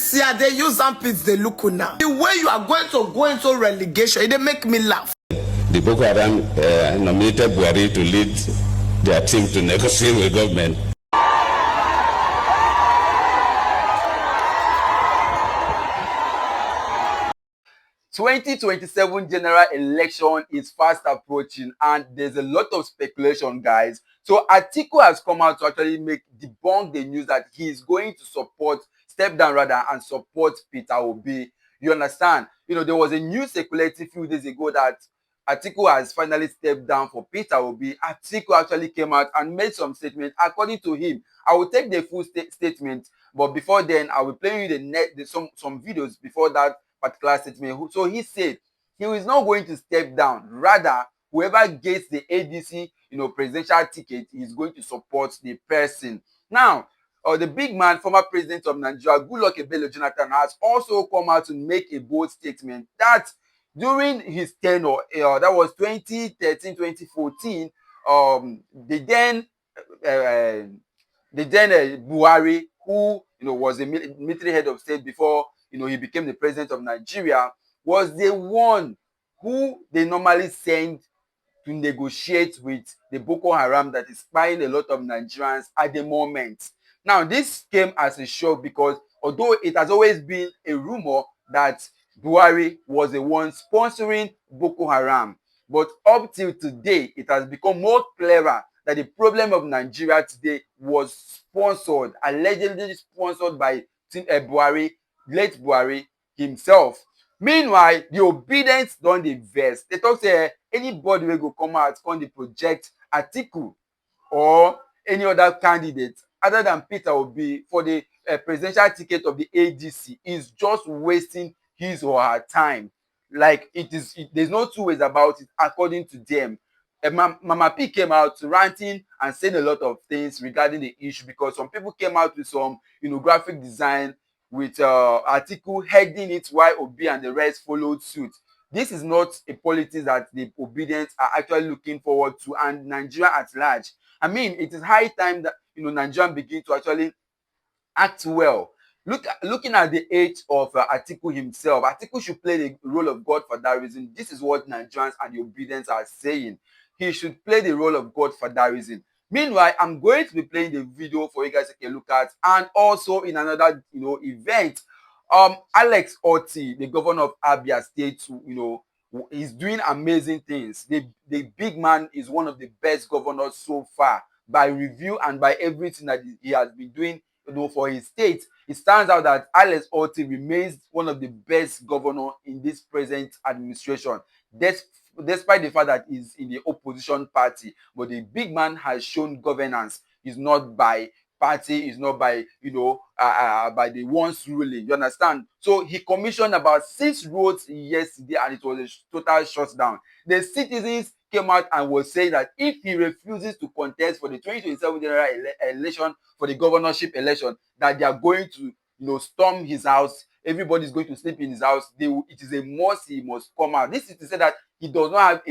this year, they use armpits, they look now. The way you are going to go into relegation, they make me laugh. The Boko Haram nominated Buhari to lead their team to negotiate with government. The 2027 general election is fast approaching and there's a lot of speculation, guys. So Atiku has come out to actually debunk the news that he is going to step down and support Peter Obi. You understand? You know, there was a news circulating a few days ago that Atiku has finally stepped down for Peter Obi. Atiku actually came out and made some statements. According to him, I will take the full statement, but before then, I will play you some videos before that particular statement. So he said he is not going to step down. Rather, whoever gets the ADC, presidential ticket, is going to support the person. Now, the big man, former president of Nigeria, Goodluck Ebele Jonathan, has also come out to make a bold statement that during his tenure, that was 2013-2014, the then Buhari, who was a military head of state before he became the president of Nigeria, was the one who they normally send to negotiate with the Boko Haram that is spying a lot of Nigerians at the moment. Now, this came as a shock because although it has always been a rumor that Buhari was the one sponsoring Boko Haram, but up till today, it has become more clearer that the problem of Nigeria today was allegedly sponsored by Buhari, late Buhari himself. Meanwhile, the obedience don dey vex. They talk say anybody will go come out on the project Atiku or any other candidate other than Peter Obi for the presidential ticket of the ADC is just wasting his or her time. Like there's no two ways about it according to them. Mama P came out ranting and saying a lot of things regarding the issue because some people came out with some graphic design with Atiku heading it while Obi and the rest followed suit. This is not a politics that the obedience are actually looking forward to, and Nigeria at large. I mean, it is high time that Nigeria begin to actually act well. Looking at the age of Atiku himself, Atiku should play the role of God for that reason. This is what Nigerians and the obedience are saying. He should play the role of God for that reason. Meanwhile, I'm going to be playing the video for you guys to take a look at, and also in another event, Alex Otti, the governor of Abia State, is doing amazing things. The big man is one of the best governors so far by review and by everything that he has been doing for his state. It stands out that Alex Otti remains one of the best governors in this present administration, despite the fact that he's in the opposition party. But the big man has shown governance. Is not by party, is not by by the ones ruling. You understand? So he commissioned about 6 roads yesterday and it was a total shutdown. The citizens came out and was saying that if he refuses to contest for the 2027 general election, for the governorship election, that they are going to storm his house. Everybody is going to sleep in his house. It is a must. He must come out. This is to say that he does not have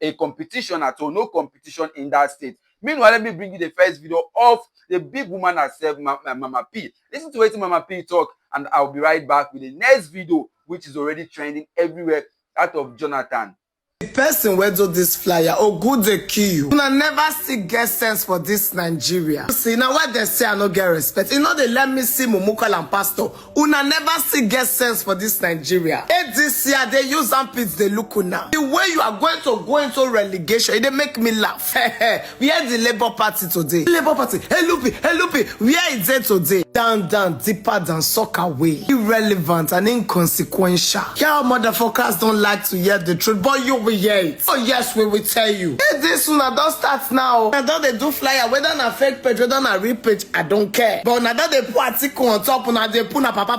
a competition at all. No competition in that state. Meanwhile, let me bring you the first video of the big woman herself, Mama P. Listen to what Mama P talk, and I'll be right back with the next video, which is already trending everywhere, that of Jonathan. The person wey do this flyer, good dey kill you. Una never see get sense for this Nigeria. See, now why they say I no get respect. They let me see Mumukal and Pastor. Una never see get sense for this Nigeria. This year, they use armpits, they look now. The way you are going to go into relegation, they make me laugh. We are the Labour Party today. Labour Party, hey Lupi, where is it today? Down, deeper than soccer way. Irrelevant and inconsequential. Y'all motherfuckers don't like to hear the truth, but you will hear it. Oh yes, we will tell you. Hey, this one don't start now. Now that they do flyer, whether na fake page, whether na real page, I don't care. But now that they put article on top, now they put na papa.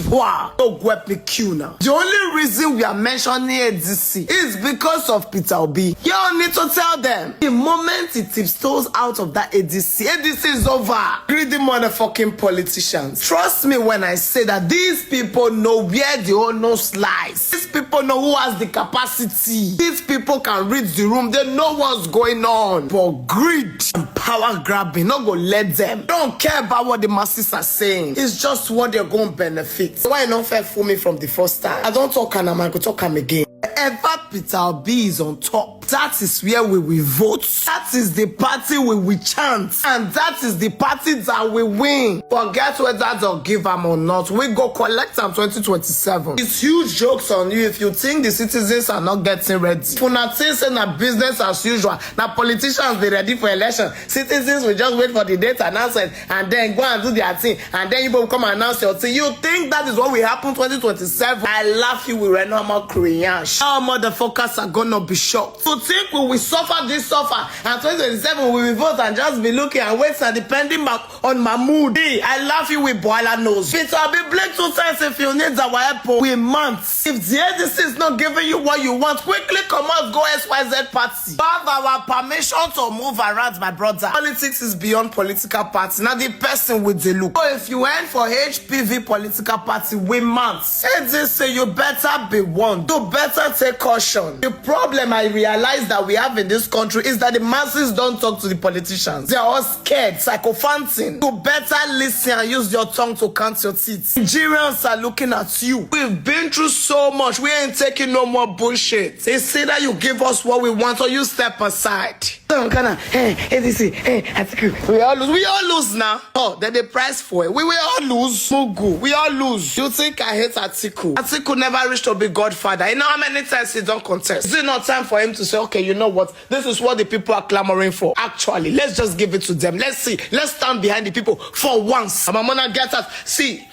Wow, don't go me queue now. The only reason we are mentioning ADC is because of Peter Obi. You need to tell them the moment it tiptoes out of that ADC is over. Greedy motherfucking politicians. Trust me when I say that these people know where the honors lies. These people know who has the capacity. These people can read the room. They know what's going on. But greed and power grabbing, not gonna let them. They don't care about what the masses are saying. It's just what they're going to benefit. Why not fair fool me from the first time? I don't talk and I go talk him again. Ever peterobi is on top, that is where we will vote. That is the party we will chant. And that is the party that will win. Forget whether they'll give them or not. We go collect them 2027. It's huge jokes on you if you think the citizens are not getting ready. If you not think na business as usual, now politicians be ready for election. Citizens will just wait for the date announcement and then go and do their thing. And then you will come and announce your thing. You think that is what will happen 2027? I laugh you with a normal Korean. Our motherfuckers are gonna be shocked. You think we will suffer this suffer and 2027 we will vote and just be looking and wait and depending on my mood. Hey, I laugh you with boiler nose. Peter, be blink 2 times if you need our help. We months. If the ADC is not giving you what you want, quickly come out, go XYZ party. We have our permission to move around, my brother. Politics is beyond political party. Now the person with the look. So if you went for HPV political party, we months. ADC, you better be warned. You better take caution. The problem I realize that we have in this country is that the masses don't talk to the politicians. They are all scared, psychophanting. You better listen and use your tongue to count your teeth. Nigerians are looking at you. We've been through so much. We ain't taking no more bullshit. They say that you give us what we want or you step aside. ADC, Atiku. We all lose now. Oh, then the price for it. We will all lose. Mugu. We all lose. You think I hate Atiku? Atiku never reached to be Godfather. You know how many times he don't contest? Is it not time for him to say, okay, you know what? This is what the people are clamoring for. Actually, let's just give it to them. Let's see. Let's stand behind the people for once. I'm gonna get us. See.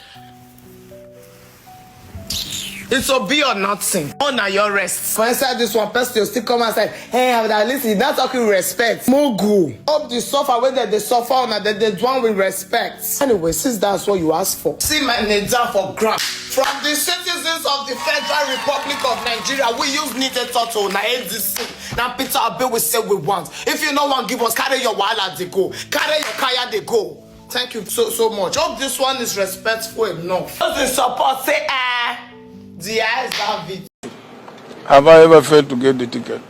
It's a be or nothing. Honor your rest. For inside this one person, you still come and say, hey, listen, that's talking respect. Mugu. Up the suffer, whether they suffer or not, they one with respect. Anyway, since that's what you asked for, see my Niger for grab. From the citizens of the Federal Republic of Nigeria, we use needed turtle, na ADC. Now Peterobi will say we want. If you no one give us, carry your wallet, they go. Carry your kaya, they go. Thank you so much. Hope this one is respectful enough. Those in support say, the eyes have it. Have I ever failed to get the ticket?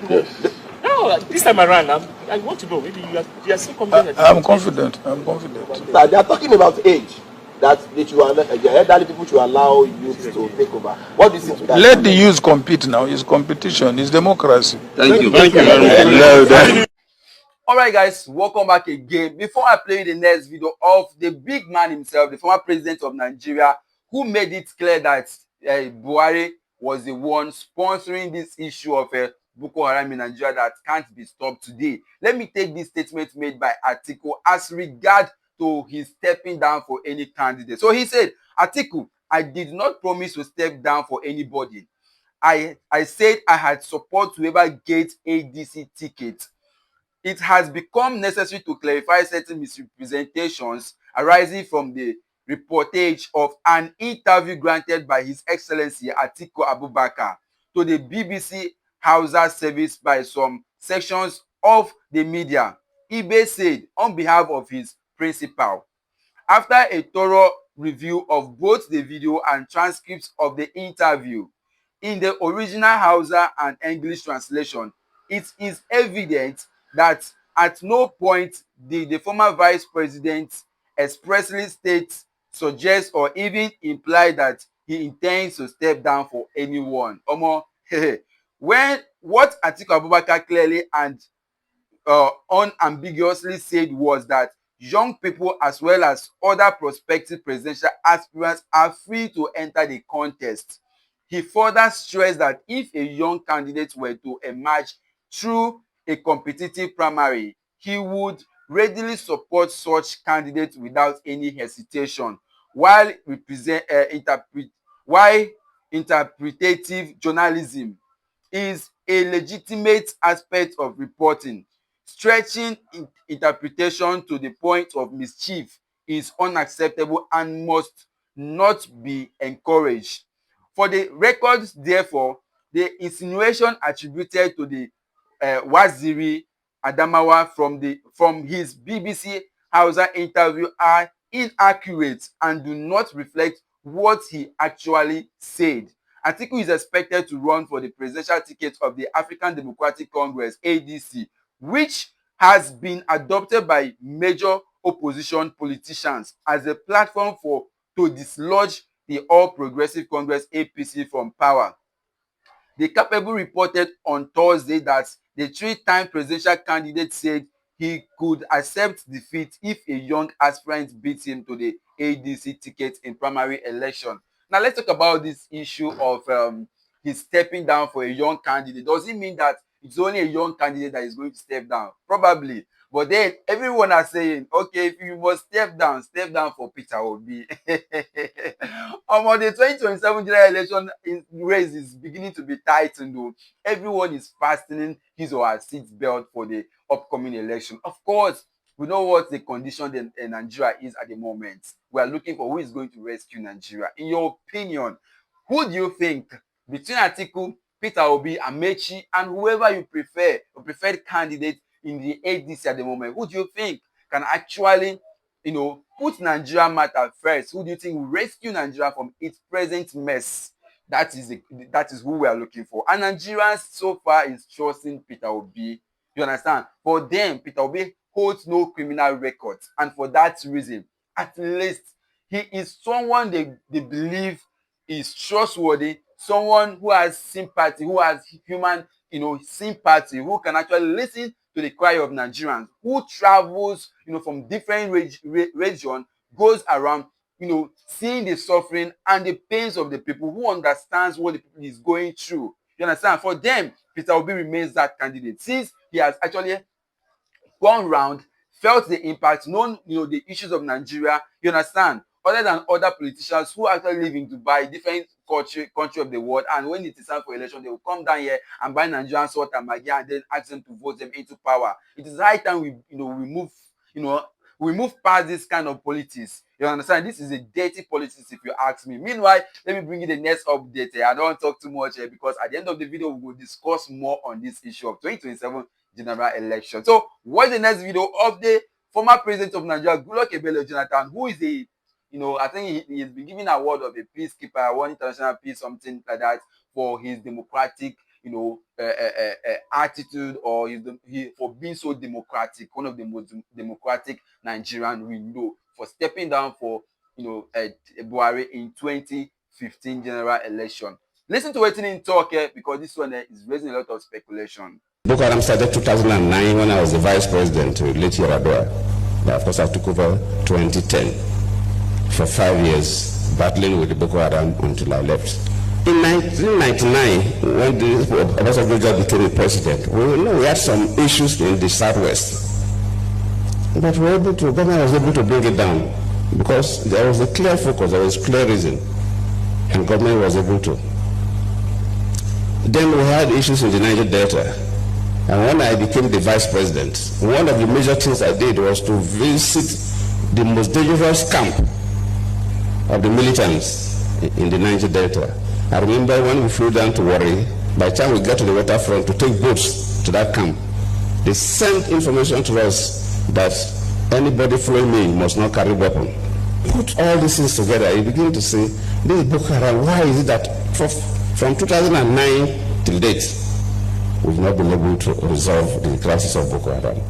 Yes. No, this time around, I want to go. Maybe you are still confident. I'm confident. I'm confident. Now, they are talking about age. That you are the elderly people should allow youth to take over. What do you think to that? Let the youth compete now. It's competition. It's democracy. Thank you. Thank you very much. Alright guys, welcome back again. Before I play the next video of the big man himself, the former president of Nigeria, who made it clear that Buhari was the one sponsoring this issue of Boko Haram in Nigeria that can't be stopped today. Let me take this statement made by Atiku as regard to his stepping down for any candidate. So he said, Atiku, I did not promise to step down for anybody. I said I had support whoever gets ADC ticket. It has become necessary to clarify certain misrepresentations arising from the reportage of an interview granted by His Excellency Atiku Abubakar to the BBC Hausa service by some sections of the media. Ibe said on behalf of his principal, after a thorough review of both the video and transcripts of the interview in the original Hausa and English translation, it is evident that at no point did the former vice president expressly state, suggest, or even imply that he intends to step down for anyone. When what Atiku Abubakar clearly and unambiguously said was that young people as well as other prospective presidential aspirants are free to enter the contest. He further stressed that if a young candidate were to emerge through a competitive primary, he would readily support such candidates without any hesitation, while interpretative journalism is a legitimate aspect of reporting. Stretching interpretation to the point of mischief is unacceptable and must not be encouraged. For the record, therefore, the insinuation attributed to the Waziri Adamawa from his BBC Hausa interview are inaccurate and do not reflect what he actually said. Atiku is expected to run for the presidential ticket of the African Democratic Congress, ADC, which has been adopted by major opposition politicians as a platform to dislodge the All Progressive Congress, APC, from power. The Capable reported on Thursday that the three-time presidential candidate said he could accept defeat if a young aspirant beats him to the ADC ticket in primary election. Now let's talk about this issue of his stepping down for a young candidate. Does it mean that it's only a young candidate that is going to step down? Probably. But then everyone are saying, okay, if you must step down for peterobi. On the 2027 general election race is beginning to be tightened. Everyone is fastening his or her seat belt for the upcoming election. Of course, we know what the condition in Nigeria is at the moment. We are looking for who is going to rescue Nigeria. In your opinion, who do you think between Atiku, Peterobi, Amechi, and whoever you prefer, your preferred candidate in the ADC at the moment, who do you think can actually, put Nigeria matter first? Who do you think will rescue Nigeria from its present mess? That is who we are looking for. And Nigerians so far is choosing Peterobi. You understand? For them, Peterobi holds no criminal records, and for that reason, at least he is someone they believe is trustworthy, someone who has sympathy, who has human sympathy, who can actually listen to the cry of Nigerians, who travels from different regions, goes around seeing the suffering and the pains of the people, who understands what the people is going through. You understand? For them, Peterobi remains that candidate since he has actually gone round, felt the impact, known the issues of Nigeria. You understand? Other than other politicians who actually live in Dubai, different country of the world, and when it is time for election, they will come down here and buy Nigerian salt and maggi and then ask them to vote them into power. It is high time we move past this kind of politics. You understand? This is a dirty politics, if you ask me. Meanwhile, let me bring you the next update. I don't want to talk too much here because at the end of the video, we will discuss more on this issue of 2027 general election. So, watch the next video of the former president of Nigeria, Goodluck Ebele Jonathan, who is a I think he has been given an award of a peacekeeper, one international peace, something like that, for his democratic, attitude, or for being so democratic, one of the most democratic Nigerian we know, for stepping down for, Buhari in 2015 general election. Listen to what in talk here, because this one is raising a lot of speculation. Boko Haram started 2009 when I was the vice president to late Yaradua. Of course, I took over 2010. For 5 years, battling with the Boko Haram until I left. In 1999, when the Obasanjo became the president, we had some issues in the southwest, but government was able to bring it down because there was a clear focus, there was clear reason, and government was able to. Then we had issues in the Niger Delta, and when I became the vice president, one of the major things I did was to visit the most dangerous camp of the militants in the Niger Delta. I remember when we flew down to Warri, by the time we got to the waterfront to take boats to that camp, they sent information to us that anybody following me must not carry weapon. Put all these things together, you begin to say, this is Boko Haram. Why is it that from 2009 till date, we've not been able to resolve the crisis of Boko Haram?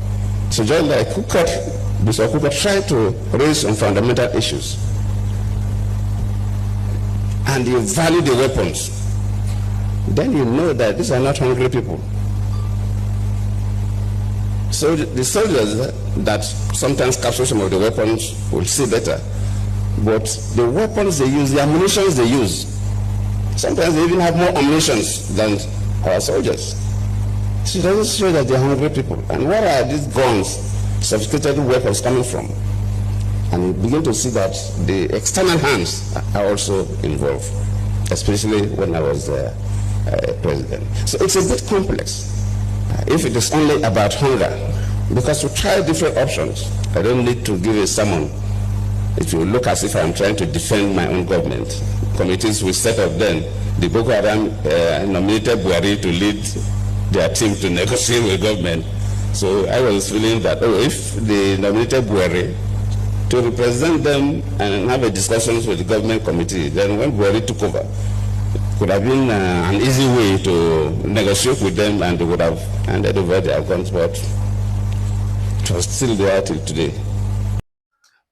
So just like Bishop Kuka tried to raise some fundamental issues, and you value the weapons, then you know that these are not hungry people. So the soldiers that sometimes capture some of the weapons will see better. But the weapons they use, the ammunition they use, sometimes they even have more ammunition than our soldiers. So it doesn't show that they're hungry people. And where are these guns, sophisticated weapons coming from? And you begin to see that the external hands are also involved, especially when I was president. So it's a bit complex. If it is only about hunger, because we try different options. I don't need to give a sermon. It will look as if I'm trying to defend my own government. Committees we set up then. The Boko Haram nominated Buhari to lead their team to negotiate with government. So I was feeling that, if they nominated Buhari to represent them and have a discussions with the government committee, then when Buhari took over, it could have been an easy way to negotiate with them, and they would have handed over their guns, but it was still there till today.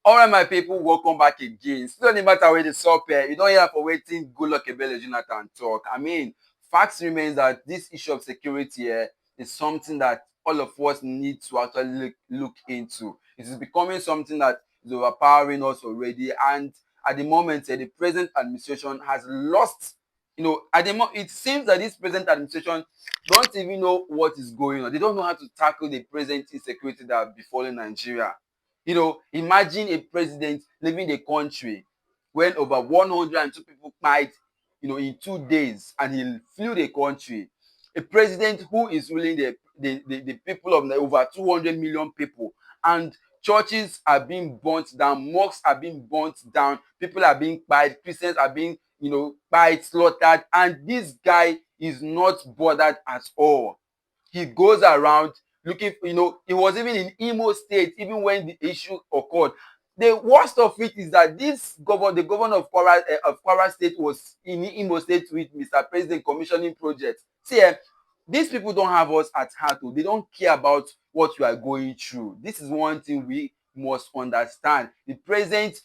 All right, my people, welcome back again. Still no matter where the sup, you don't hear for waiting. Good luck, Ebele Jonathan talk. I mean, facts remains that this issue of security is something that all of us need to actually look into. It is becoming something that is overpowering us already, and at the moment, the present administration has lost. At the moment, it seems that this present administration don't even know what is going on. They don't know how to tackle the present insecurity that are befalling Nigeria. Imagine a president leaving the country when over 102 people died, in 2 days, and he flew the country. A president who is ruling the people of over 200 million people, and churches are being burnt down, mosques are being burnt down, people are being killed, Christians are being, killed, slaughtered, and this guy is not bothered at all. He goes around looking, he was even in Imo State, even when the issue occurred. The worst of it is that the governor of Kwara State was in Imo State with Mr. President commissioning projects. See, these people don't have us at heart. They don't care about what you are going through. This is one thing we must understand. The present,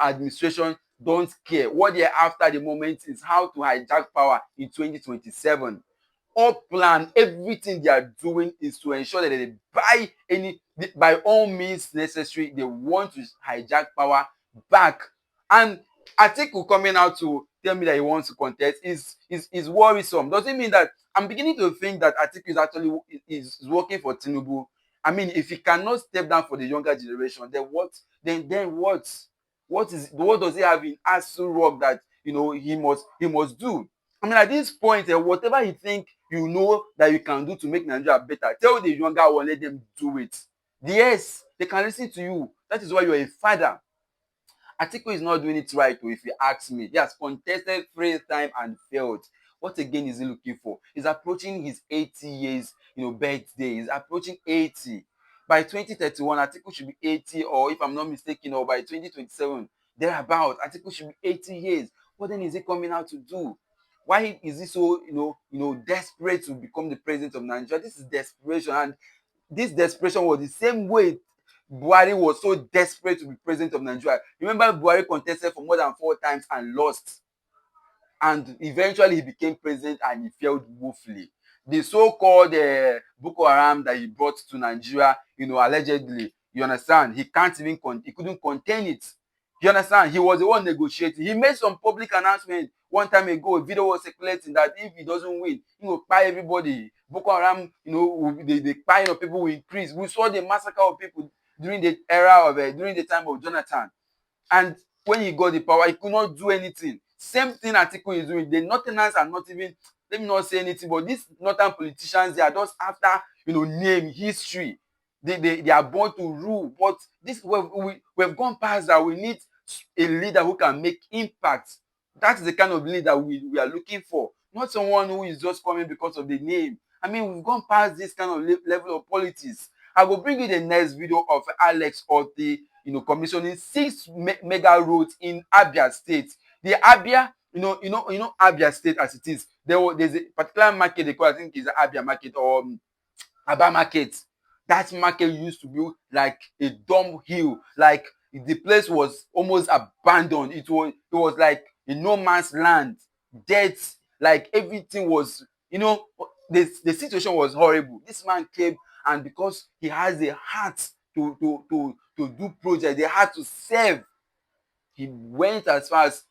administration don't care. What they're after at the moment is how to hijack power in 2027. All plan, everything they are doing is to ensure that they by all means necessary, they want to hijack power back. And Atiku coming out to tell me that he wants to contest is worrisome. Doesn't mean that I'm beginning to think that Atiku is actually is working for Tinubu. I mean, if he cannot step down for the younger generation, then what? Then what? What does he have in Asu Rock that he must do? I mean, at this point, whatever you think that you can do to make Nigeria better, tell the younger one, let them do it. Yes, they can listen to you. That is why you're a father. Atiku is not doing it right, if you ask me. He has contested 3 times and failed. What again is he looking for? He's approaching his 80 years, birthday. He's approaching 80. By 2031, Atiku should be 80, or if I'm not mistaken, or by 2027, thereabout, Atiku should be 80 years. What then is he coming out to do? Why is he so, desperate to become the president of Nigeria? This is desperation, and this desperation was the same way Buhari was so desperate to be president of Nigeria. Remember, Buhari contested for more than 4 times and lost. And eventually he became president and he failed woefully. The so-called Boko Haram that he brought to Nigeria, allegedly, you understand, he couldn't contain it. You understand? He was the one negotiating. He made some public announcement one time ago. A video was circulating that if he doesn't win, he will buy everybody. Boko Haram, the buying of people will increase. We saw the massacre of people during the time of Jonathan. And when he got the power, he could not do anything. Same thing Atiku is doing. The Northerners are not even, let me not say anything, but these Northern politicians, they are just after, name, history. They are born to rule. But this we've gone past that. We need a leader who can make impact. That's the kind of leader we are looking for. Not someone who is just coming because of the name. I mean, we've gone past this kind of level of politics. I will bring you the next video of Alex Otti, commissioning 6 mega roads in Abia State. The Abia, Abia State as it is. There's a particular market they call, I think it's Abia market or Aba market. That market used to be like a dumb hill. Like the place was almost abandoned. It was like a no man's land. Dead. Like everything was, the situation was horrible. This man came, and because he has a heart to do projects, they had to serve. He went as far as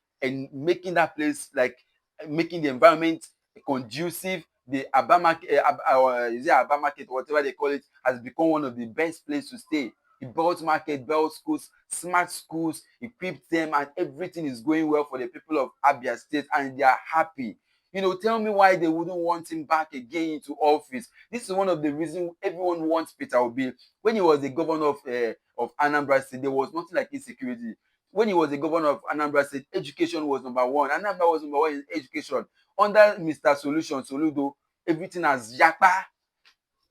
making that place, like making the environment conducive. The Aba market, is it Aba market, whatever they call it, has become one of the best places to stay. He built market, built schools, smart schools, equipped them, and everything is going well for the people of Abia State, and they are happy. Tell me why they wouldn't want him back again into office. This is one of the reasons everyone wants Peter Obi. When he was the governor of Anambra State, there was nothing like insecurity. When he was the governor of Anambra State, education was number 1. Anambra was number 1 in education. Under Mr. Soludo, everything has yakpa.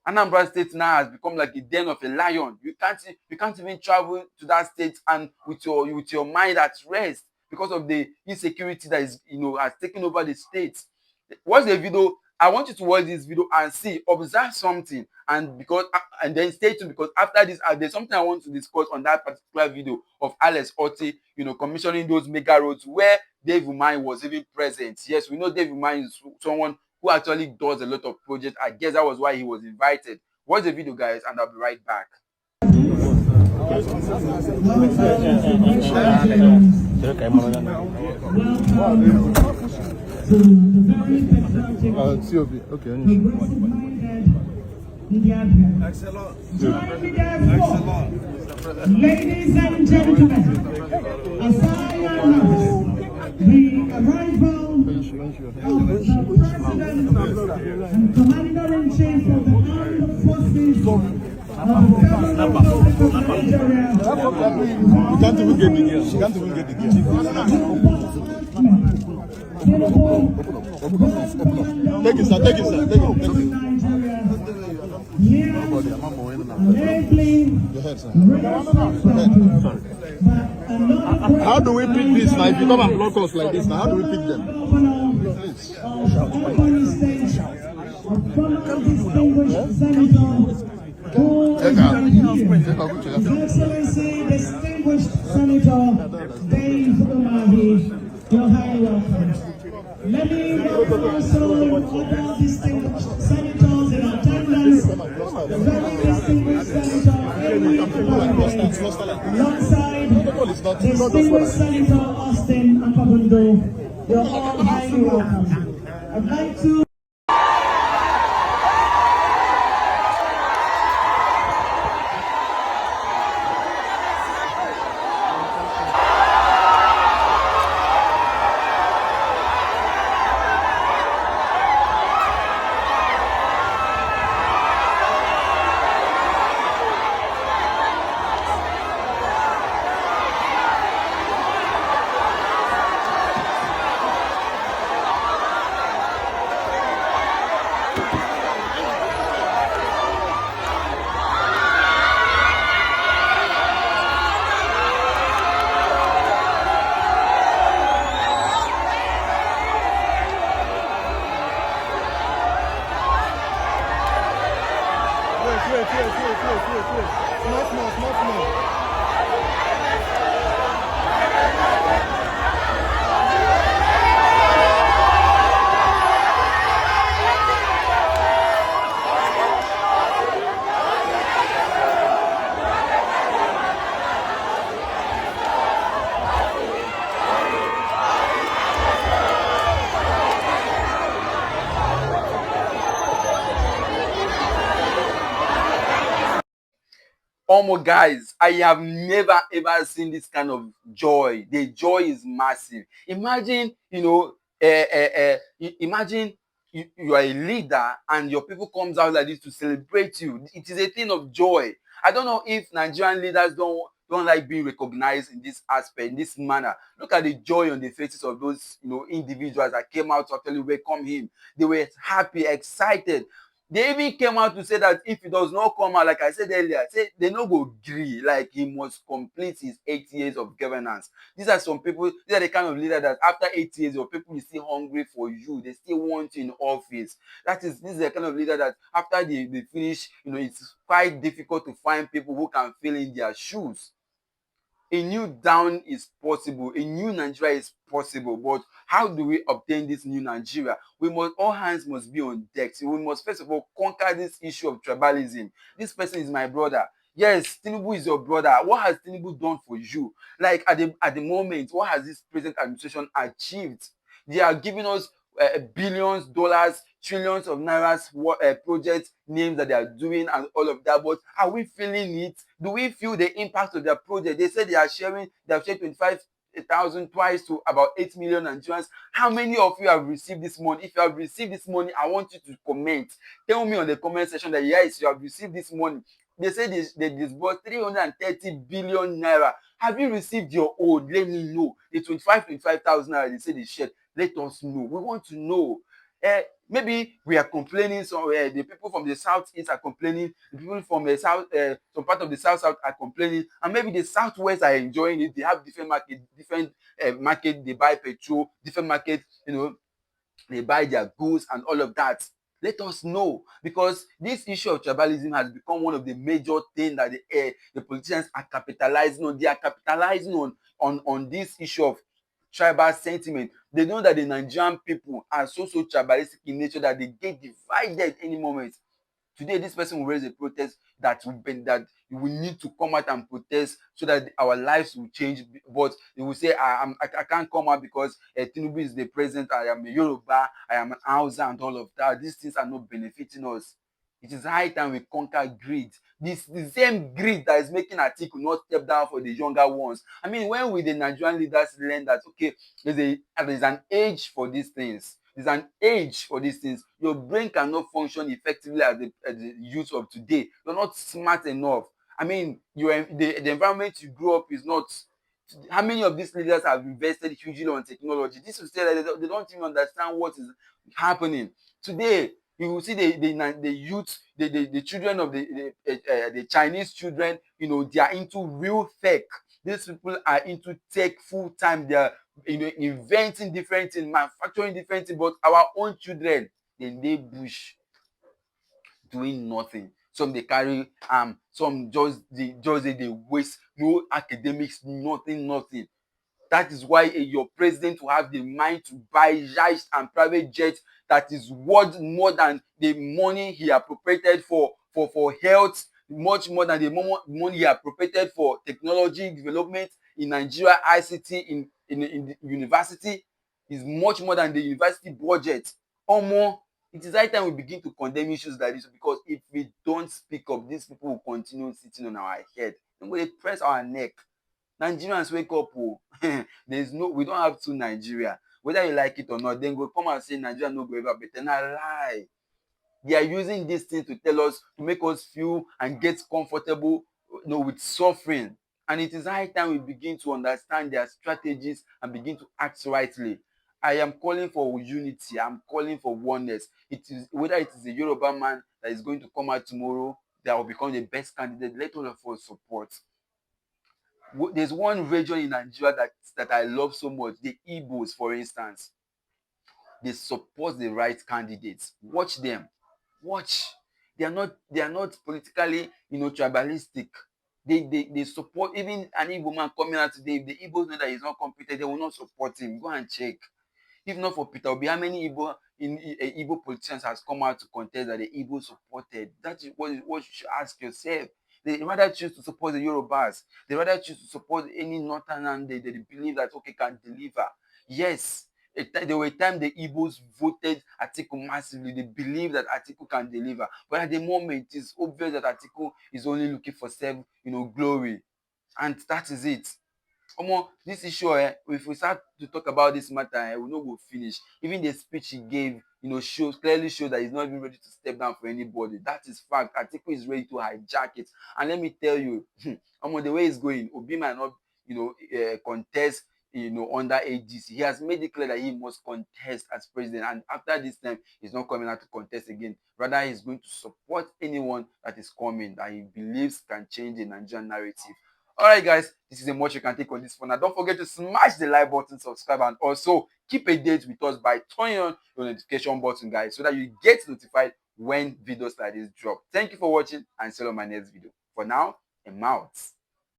Anambra State now has become like a den of a lion. You can't even travel to that state and with your mind at rest because of the insecurity that is has taken over the state. Watch the video. I want you to watch this video and see, observe something, and then stay tuned because after this, there's something I want to discuss on that particular video of Alex Otti, commissioning those mega roads where Dave Umahi was even present. Yes, we know Dave Umahi is someone who actually does a lot of projects. I guess that was why he was invited. Watch the video, guys, and I'll be right back. Ladies and gentlemen, aside the arrival of the President and Commander-in-Chief of the Armed Forces of the Federal Republic of Nigeria. You can't even get the gear. You can't even get the gear. Take it, sir. Take it, sir. Take it. How do we pick this now? If you come and block us like this now, how do we pick them? Excellency, distinguished Senator Dave Umahi, you're highly welcome. Let me also other distinguished senators in attendance, the very distinguished Senator alongside distinguished Senator Austin Akabundo. You're all highly welcome. I'd like to guys, I have never ever seen this kind of joy. The joy is massive. Imagine, imagine you are a leader and your people comes out like this to celebrate you. It is a thing of joy. I don't know if Nigerian leaders don't like being recognized in this aspect, in this manner. Look at the joy on the faces of those individuals that came out to actually welcome him. They were happy, excited. They even came out to say that if he does not come out, like I said earlier, say they no go agree, like he must complete his 8 years of governance. These are some people, these are the kind of leader that after 8 years, your people is still hungry for you. They still want you in office. This is the kind of leader that after they finish, it's quite difficult to find people who can fill in their shoes. A new down is possible. A new Nigeria is possible. But how do we obtain this new Nigeria? All hands must be on deck. So we must first of all conquer this issue of tribalism. This person is my brother. Yes, Tinubu is your brother. What has Tinubu done for you? Like at the moment, what has this present administration achieved? They are giving us billions, dollars, trillions of nairas project names that they are doing and all of that, but are we feeling it? Do we feel the impact of their project? They said they have shared 25,000 twice to about 8 million Nigerians. How many of you have received this money? If you have received this money, I want you to comment. Tell me on the comment section that yes, you have received this money. They say they disbursed 330 billion naira. Have you received your own? Let me know. The 25,000 naira they say they shared. Let us know. We want to know. Maybe we are complaining, so the people from the southeast are complaining, the people from the south, some part of the south are complaining, and maybe the southwest are enjoying it. They have different market, they buy petrol, different market, they buy their goods and all of that. Let us know, because this issue of tribalism has become one of the major things that the politicians are capitalizing on. They are capitalizing on this issue of tribal sentiment. They know that the Nigerian people are so tribalistic in nature that they get divided any moment. Today, this person will raise a protest that we need to come out and protest so that our lives will change. But they will say, I can't come out because Tinubu is the president. I am a Yoruba. I am an Hausa and all of that. These things are not benefiting us. It is high time we conquer greed. The same greed that is making Atiku not step down for the younger ones. I mean, when will the Nigerian leaders learn that, okay, there's an age for these things? There's an age for these things. Your brain cannot function effectively as the youth of today. You're not smart enough. I mean, the environment you grew up is not. How many of these leaders have invested hugely on technology? This will say that they don't even understand what is happening today. You will see the youth, the children of the Chinese children. They are into real tech. These people are into tech full time. They are inventing different things, manufacturing different things. But our own children, they bush doing nothing. Some they carry some just they waste, no academics, nothing. That is why your president will have the mind to buy yachts and private jets that is worth more than the money he appropriated for health, much more than the money he appropriated for technology development in Nigeria. ICT in the university is much more than the university budget. It is high time we begin to condemn issues like this, because if we don't speak up, these people will continue sitting on our head. They will press our neck. Nigerians, wake up. We don't have two Nigeria. Whether you like it or not, then go come and say Nigeria no go ever better. Na lie. They are using this thing to tell us, to make us feel and get comfortable, with suffering. And it is high time we begin to understand their strategies and begin to act rightly. I am calling for unity. I'm calling for oneness. Whether it is a Yoruba man that is going to come out tomorrow that will become the best candidate, let all of us support. There's one region in Nigeria that I love so much, the Igbos, for instance. They support the right candidates. Watch them. Watch. They are not politically, tribalistic. They support. Even an Igbo man coming out today, if the Igbos know that he's not competent, they will not support him. Go and check. If not for peterobi, how many Igbo politicians has come out to contest that the Igbo supported? That is what you should ask yourself. They rather choose to support the Yorubas. They rather choose to support any northern they believe that, okay, can deliver. Yes, there were times the Igbos voted Atiku massively. They believe that Atiku can deliver. But at the moment, it's obvious that Atiku is only looking for glory. And that is it. This issue, if we start to talk about this matter, we know we'll finish. Even the speech he gave, clearly shows that he's not even ready to step down for anybody. That is fact. Atiku is ready to hijack it. And let me tell you, the way it's going, Obi might not, contest, under ADC. He has made it clear that he must contest as president. And after this time, he's not coming out to contest again. Rather, he's going to support anyone that is coming, that he believes can change the Nigerian narrative. Alright guys, this is a much you can take on this for now. Don't forget to smash the like button, subscribe, and also keep a date with us by turning on your notification button, guys, so that you get notified when videos like this drop. Thank you for watching, and see you on my next video. For now, I'm out.